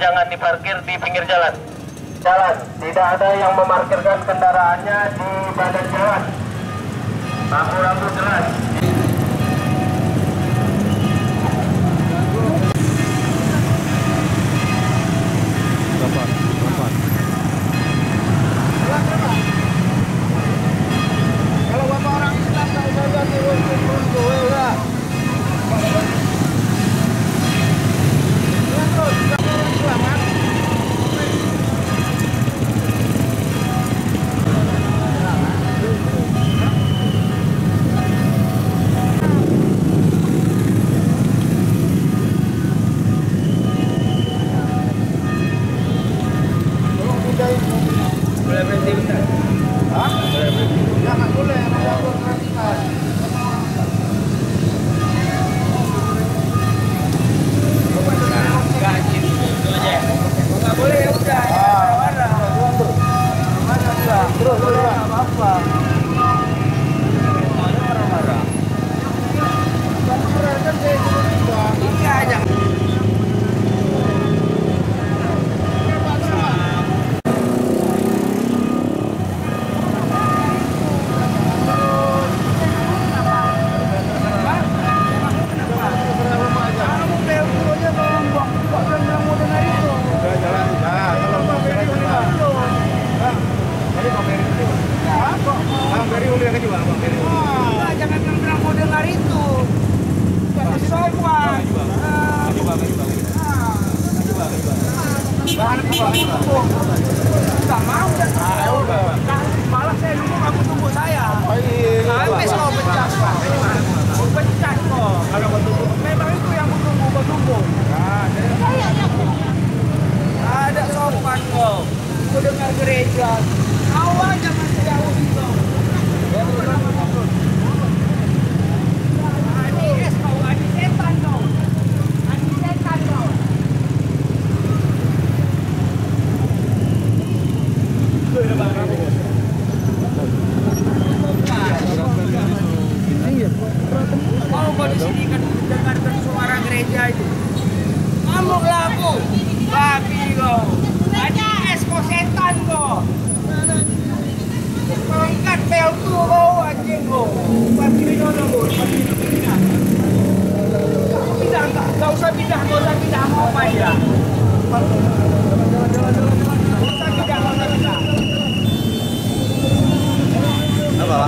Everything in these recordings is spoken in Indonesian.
jangan diparkir di pinggir jalan. Tidak ada yang memarkirkan kendaraannya di badan jalan. Rambu-rambu jelas. Kalau bapak orang Islam tak usah turun ya. Malah saya dulu kamu tunggu saya. Habis kau pecah. Pecah kok. Kalau bertunggu, memang itu yang bertunggu. Ada sopan kok. Aku dengar gereja. Awal jangan jauh itu. Kau di sini kan dengarkan suara gereja itu. Kamu laku, babi kau. Ada esko setan kau. Kau ikat pel tu kau anjing kau. Babi dulu kau. Pindah tak? Kau usah pindah, mau apa ya? Apa?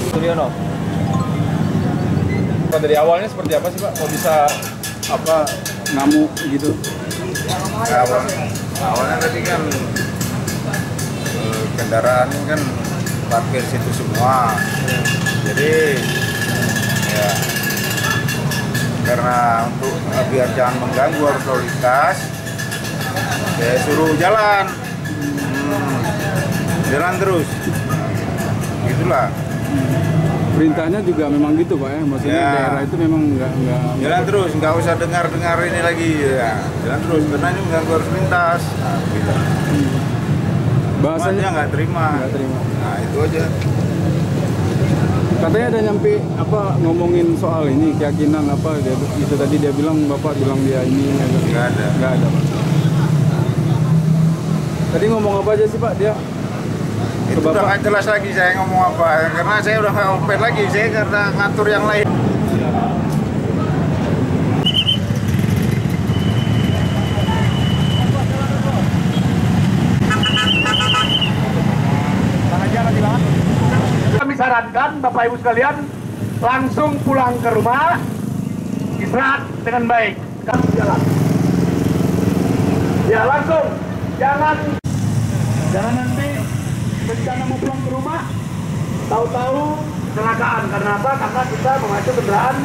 Suryono. Dari awalnya seperti apa sih Pak? Kok bisa apa ngamuk gitu? Awalnya tadi kan kendaraan kan parkir situ semua. Jadi ya karena untuk biar jangan mengganggu arus lalu lintas, saya suruh jalan terus. Gitulah. Perintahnya juga memang gitu Pak ya, maksudnya Ya. daerah itu memang nggak Jalan terus, nggak usah dengar ini lagi ya. Jalan terus, karena ini mengganggu arus lintas. Nah, gitu. bahasanya Cuman dia nggak terima. Nggak terima. Nah itu Itu aja. Katanya ada nyampe apa ngomongin soal ini keyakinan apa dia itu tadi dia bilang bapak bilang dia ini Nggak ada. nggak ada Pak. Tadi ngomong apa aja sih Pak dia? Itu udah nggak jelas lagi saya ngomong apa, karena saya udah nggak open lagi, saya karena ngatur yang lain. Kami sarankan Bapak Ibu sekalian langsung pulang ke rumah, istirahat dengan baik, kami jalan. Ya langsung, jangan nanti rencana mau pulang ke rumah, tahu-tahu kecelakaan. Karena apa? Karena kita memacu kendaraan